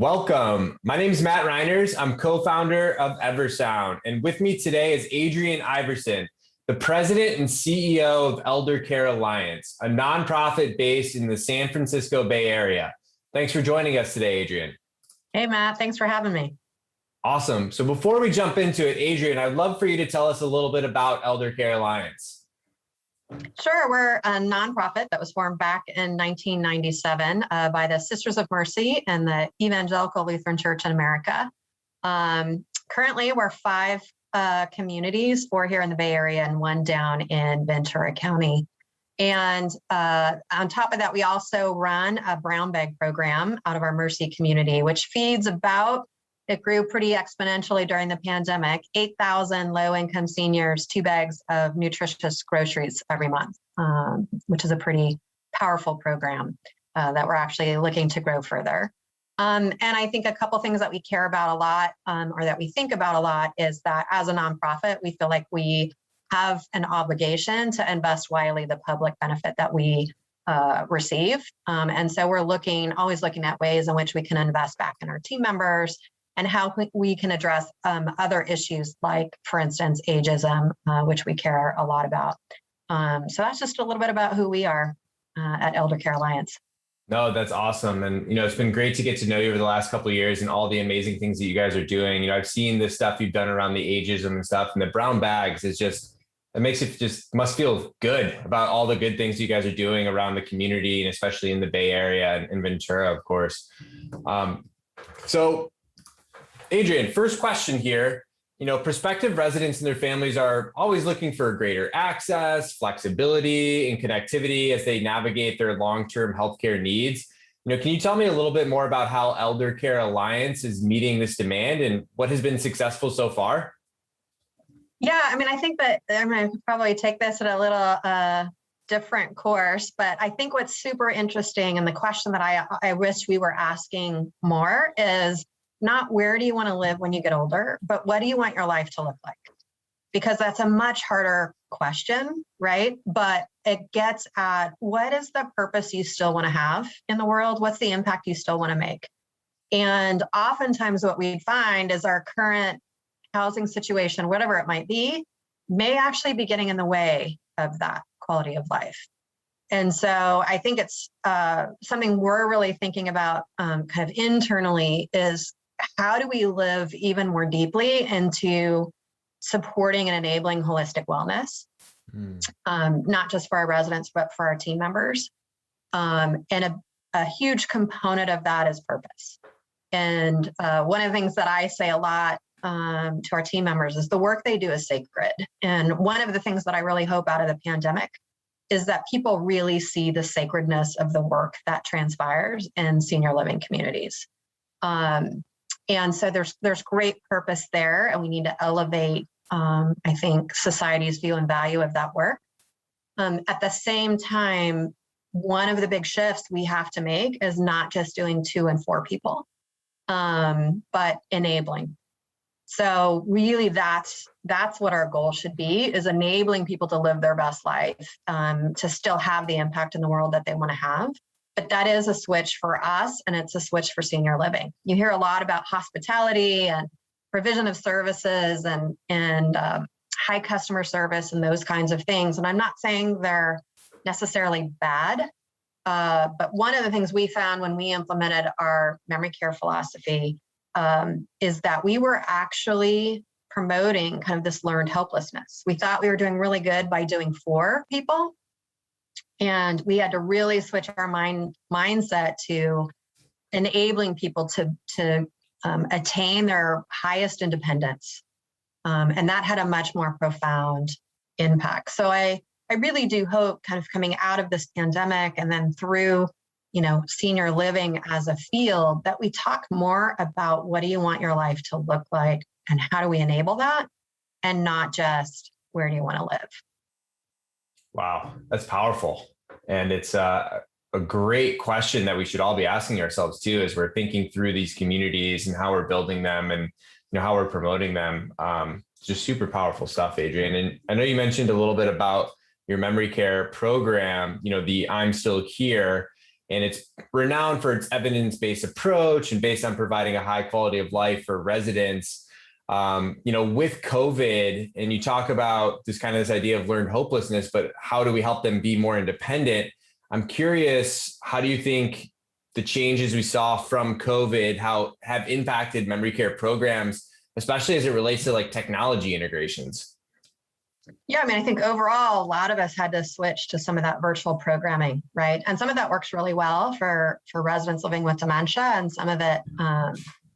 Welcome. My name is Matt Reiners. I'm co-founder of Eversound. And with me today is Adriene Iverson, the president and CEO of Elder Care Alliance, a nonprofit based in the San Francisco Bay Area. Thanks for joining us today, Adriene. Hey, Matt. Thanks for having me. Awesome. So before we jump into it, Adriene, I'd love for you to tell us a little bit about Elder Care Alliance. Sure. We're a nonprofit that was formed back in 1997 by the Sisters of Mercy and the Evangelical Lutheran Church in America. Currently, we're five communities, four here in the Bay Area and one down in Ventura County. And on top of that, we also run a brown bag program out of our Mercy community, which feeds it grew pretty exponentially during the pandemic, 8,000 low-income seniors, 2 bags of nutritious groceries every month, which is a pretty powerful program that we're actually looking to grow further. And I think a couple things that we care about a lot, or that we think about a lot, is that as a nonprofit, we feel like we have an obligation to invest widely the public benefit that we receive. And so we're always looking at ways in which we can invest back in our team members and how we can address other issues like, for instance, ageism, which we care a lot about. So that's just a little bit about who we are at Elder Care Alliance. No, that's awesome. And, it's been great to get to know you over the last couple of years and all the amazing things that you guys are doing. I've seen the stuff you've done around the ageism and stuff, and the brown bags is it makes it just must feel good about all the good things you guys are doing around the community and especially in the Bay Area and in Ventura, of course. So Adriene, first question here. Prospective residents and their families are always looking for greater access, flexibility, and connectivity as they navigate their long-term healthcare needs. Can you tell me a little bit more about how Elder Care Alliance is meeting this demand and what has been successful so far? Yeah, I think that I'm going to probably take this at a little different course, but I think what's super interesting and the question that I wish we were asking more is not where do you want to live when you get older, but what do you want your life to look like? Because that's a much harder question, right? But it gets at what is the purpose you still want to have in the world? What's the impact you still want to make? And oftentimes what we find is our current housing situation, whatever it might be, may actually be getting in the way of that quality of life. And so I think it's something we're really thinking about kind of internally is how do we live even more deeply into supporting and enabling holistic wellness, not just for our residents, but for our team members. And a huge component of that is purpose. And one of the things that I say a lot to our team members is the work they do is sacred. And one of the things that I really hope out of the pandemic is that people really see the sacredness of the work that transpires in senior living communities. And so there's great purpose there, and we need to elevate, I think, society's view and value of that work. At the same time, one of the big shifts we have to make is not just doing 2 and 4 people, but enabling. So really that's what our goal should be, is enabling people to live their best life, to still have the impact in the world that they want to have. But that is a switch for us, and it's a switch for senior living. You hear a lot about hospitality and provision of services and high customer service and those kinds of things. And I'm not saying they're necessarily bad, but one of the things we found when we implemented our memory care philosophy is that we were actually promoting kind of this learned helplessness. We thought we were doing really good by doing 4 people. And we had to really switch our mindset to enabling people to attain their highest independence. And that had a much more profound impact. So I really do hope, kind of coming out of this pandemic and then through, senior living as a field, that we talk more about what do you want your life to look like and how do we enable that, and not just where do you want to live. Wow, that's powerful. And it's a great question that we should all be asking ourselves too, as we're thinking through these communities and how we're building them and how we're promoting them. Just super powerful stuff, Adriene. And I know you mentioned a little bit about your memory care program, the I'm Still Here. and it's renowned for its evidence-based approach and based on providing a high quality of life for residents. With COVID, and you talk about this idea of learned hopelessness, but how do we help them be more independent? I'm curious, how do you think the changes we saw from COVID have impacted memory care programs, especially as it relates to like technology integrations? Yeah, I mean, I think overall, a lot of us had to switch to some of that virtual programming, right? And some of that works really well for residents living with dementia, and some of it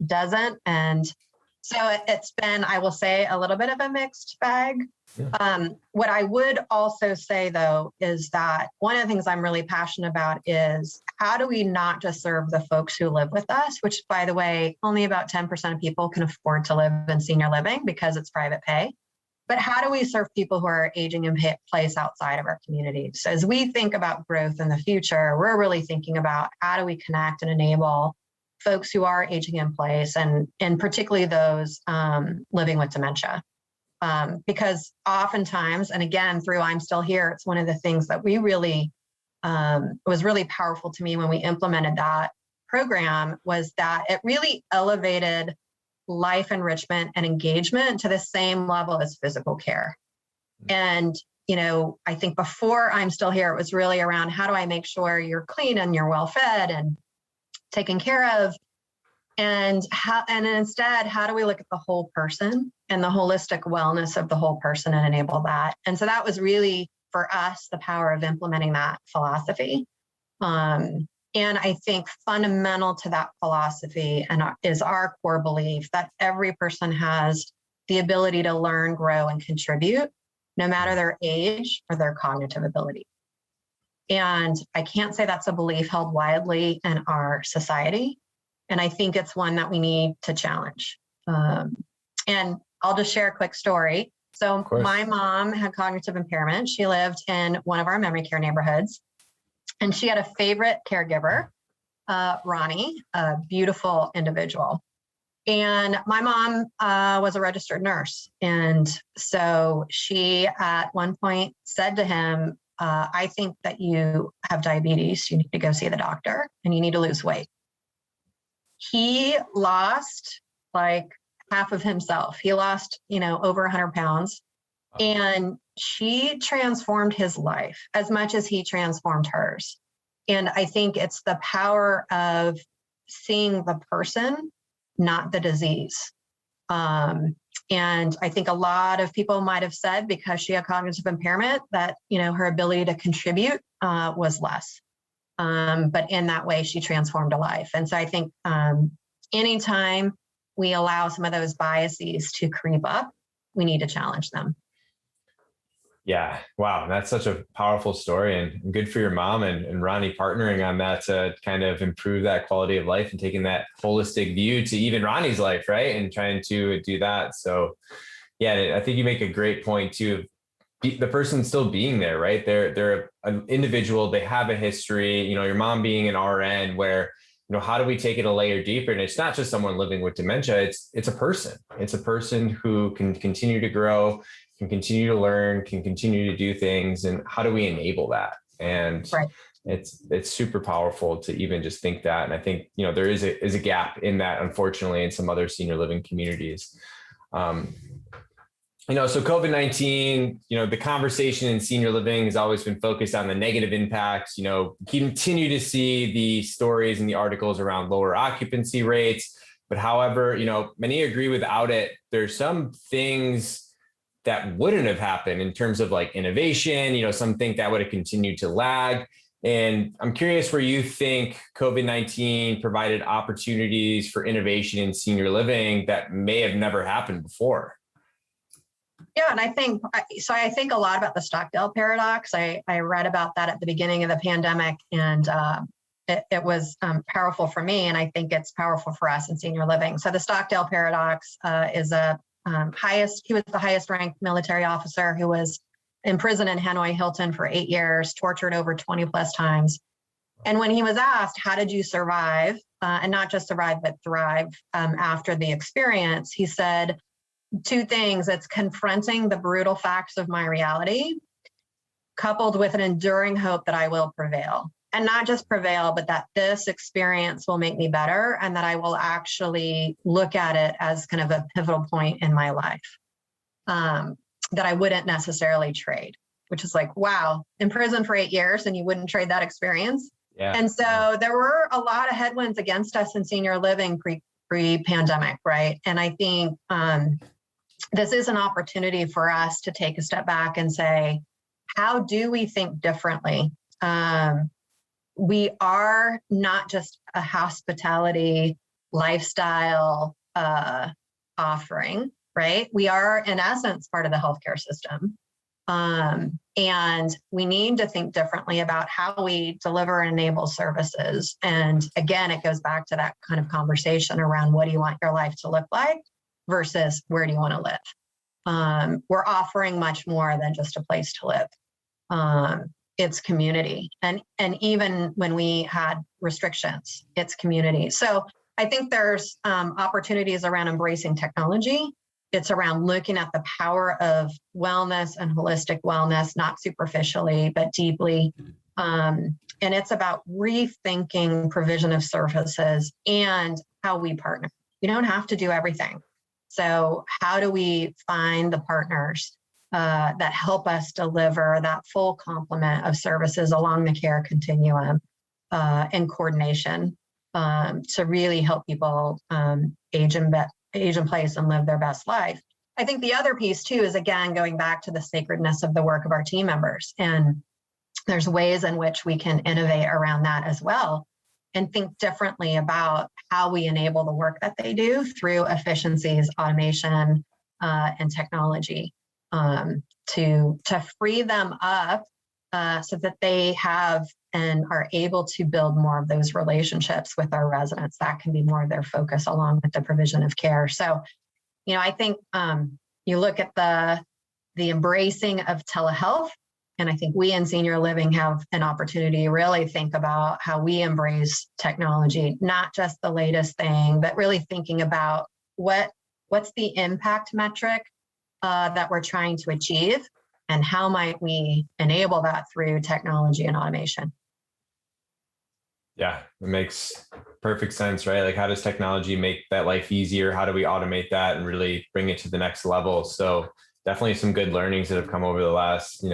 doesn't. And so it's been, I will say, a little bit of a mixed bag. Yeah. What I would also say, though, is that one of the things I'm really passionate about is how do we not just serve the folks who live with us, which, by the way, only about 10% of people can afford to live in senior living because it's private pay. But how do we serve people who are aging in place outside of our communities? So as we think about growth in the future, we're really thinking about how do we connect and enable folks who are aging in place, and particularly those living with dementia. Because oftentimes, and again, through I'm Still Here, it's one of the things that we really, was really powerful to me when we implemented that program, was that it really elevated life enrichment and engagement to the same level as physical care. And, I think before I'm Still Here, it was really around how do I make sure you're clean and you're well fed and taken care of, and instead, how do we look at the whole person and the holistic wellness of the whole person and enable that? And so that was really, for us, the power of implementing that philosophy. And I think fundamental to that philosophy is our core belief that every person has the ability to learn, grow, and contribute, no matter their age or their cognitive ability. And I can't say that's a belief held widely in our society. And I think it's one that we need to challenge. And I'll just share a quick story. So my mom had cognitive impairment. She lived in one of our memory care neighborhoods, and she had a favorite caregiver, Ronnie, a beautiful individual. And my mom was a registered nurse. And so she at one point said to him, I think that you have diabetes. You need to go see the doctor and you need to lose weight. He lost like half of himself. He lost, over 100 pounds. And she transformed his life as much as he transformed hers. And I think it's the power of seeing the person, not the disease. And I think a lot of people might have said, because she had cognitive impairment, that, her ability to contribute was less. But in that way, she transformed a life. And so I think anytime we allow some of those biases to creep up, we need to challenge them. Yeah. Wow. That's such a powerful story, and good for your mom and Ronnie partnering on that to kind of improve that quality of life and taking that holistic view to even Ronnie's life, right? And trying to do that. So yeah, I think you make a great point too. The person still being there, right? They're an individual, they have a history, your mom being an RN, where, how do we take it a layer deeper? And it's not just someone living with dementia, it's a person. It's a person who can continue to grow, can continue to learn, can continue to do things. And how do we enable that? And right. It's super powerful to even just think that. And I think, there is a gap in that, unfortunately, in some other senior living communities. So COVID-19, the conversation in senior living has always been focused on the negative impacts. Continue to see the stories and the articles around lower occupancy rates. But however, many agree without it, there's some things that wouldn't have happened in terms of like innovation, some think that would have continued to lag. And I'm curious where you think COVID-19 provided opportunities for innovation in senior living that may have never happened before. Yeah, and I think a lot about the Stockdale paradox. I read about that at the beginning of the pandemic, and it was powerful for me, and I think it's powerful for us in senior living. So the Stockdale paradox is he was the highest ranked military officer who was in prison in Hanoi Hilton for 8 years, tortured over 20 plus times. And when he was asked, how did you survive, and not just survive, but thrive after the experience, he said, 2 things. It's confronting the brutal facts of my reality, coupled with an enduring hope that I will prevail. and not just prevail, but that this experience will make me better and that I will actually look at it as kind of a pivotal point in my life that I wouldn't necessarily trade, which is like, wow, in prison for 8 years and you wouldn't trade that experience. Yeah. And so there were a lot of headwinds against us in senior living pre-pandemic, right? And I think this is an opportunity for us to take a step back and say, how do we think differently? We are not just a hospitality lifestyle offering, right? We are, in essence, part of the healthcare system. And we need to think differently about how we deliver and enable services. And again, it goes back to that kind of conversation around what do you want your life to look like versus where do you want to live? We're offering much more than just a place to live. It's community. And even when we had restrictions, it's community. So I think there's opportunities around embracing technology. It's around looking at the power of wellness and holistic wellness, not superficially, but deeply. And it's about rethinking provision of services and how we partner. You don't have to do everything. So how do we find the partners that help us deliver that full complement of services along the care continuum in coordination to really help people age in place and live their best life. I think the other piece too is, again, going back to the sacredness of the work of our team members. And there's ways in which we can innovate around that as well and think differently about how we enable the work that they do through efficiencies, automation, and technology to free them up so that they have and are able to build more of those relationships with our residents. That can be more of their focus along with the provision of care. So, I think you look at the embracing of telehealth, and I think we in senior living have an opportunity to really think about how we embrace technology, not just the latest thing, but really thinking about what's the impact metric that we're trying to achieve, and how might we enable that through technology and automation. Yeah, it makes perfect sense, right? Like, how does technology make that life easier? How do we automate that and really bring it to the next level? So definitely some good learnings that have come over the last,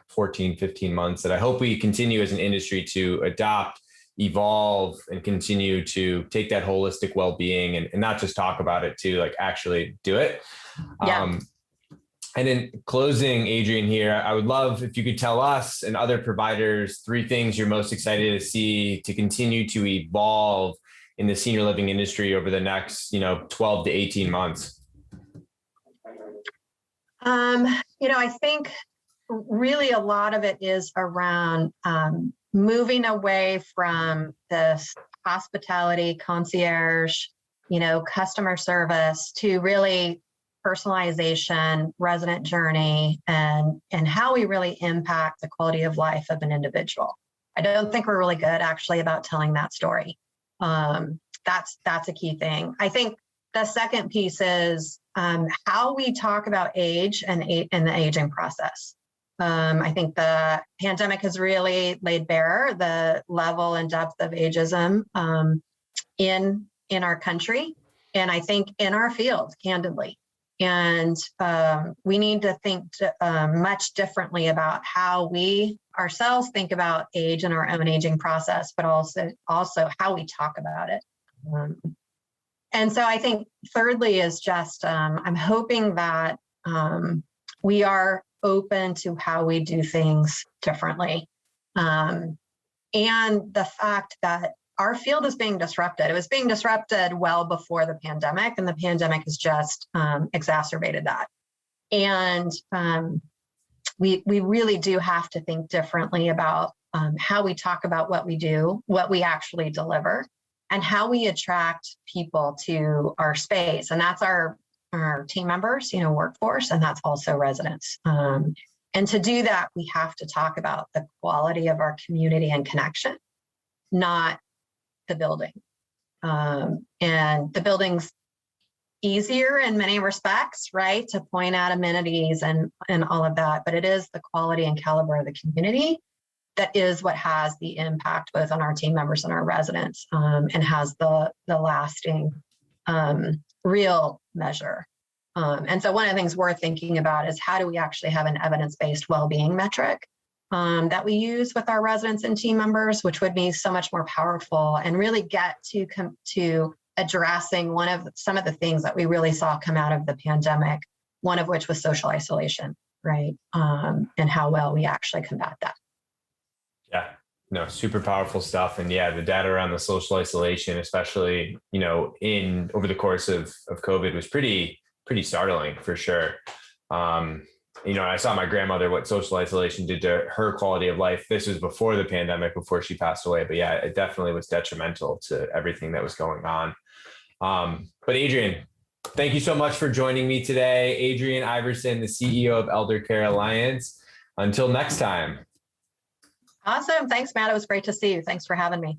14, 15 months that I hope we continue as an industry to adopt, evolve, and continue to take that holistic well-being and not just talk about it, to like actually do it. Yeah. And in closing, Adriene, here, I would love if you could tell us and other providers 3 things you're most excited to see to continue to evolve in the senior living industry over the next, 12 to 18 months. I think really a lot of it is around moving away from this hospitality, concierge, customer service to really personalization, resident journey, and how we really impact the quality of life of an individual. I don't think we're really good actually about telling that story. That's a key thing. I think the second piece is how we talk about age and the aging process. I think the pandemic has really laid bare the level and depth of ageism in our country, and I think in our field, candidly. And we need to think much differently about how we ourselves think about age and our own aging process, but also how we talk about it. And so I think thirdly is just, I'm hoping that we are open to how we do things differently. And the fact that our field is being disrupted. It was being disrupted well before the pandemic, and the pandemic has just exacerbated that. And we really do have to think differently about how we talk about what we do, what we actually deliver, and how we attract people to our space. And that's our team members, workforce, and that's also residents. And to do that, we have to talk about the quality of our community and connection, not the building. And the building's easier in many respects, right, to point out amenities and all of that, but it is the quality and caliber of the community that is what has the impact both on our team members and our residents, and has the lasting real measure. And so one of the things we're thinking about is how do we actually have an evidence-based well-being metric that we use with our residents and team members, which would be so much more powerful and really get to addressing some of the things that we really saw come out of the pandemic, one of which was social isolation, right? And how well we actually combat that. Yeah, no, super powerful stuff. And yeah, the data around the social isolation, especially, over the course of COVID was pretty startling for sure. I saw my grandmother, what social isolation did to her quality of life. This was before the pandemic, before she passed away. But yeah, it definitely was detrimental to everything that was going on. But Adriene, thank you so much for joining me today. Adriene Iverson, the CEO of Elder Care Alliance. Until next time. Awesome. Thanks, Matt. It was great to see you. Thanks for having me.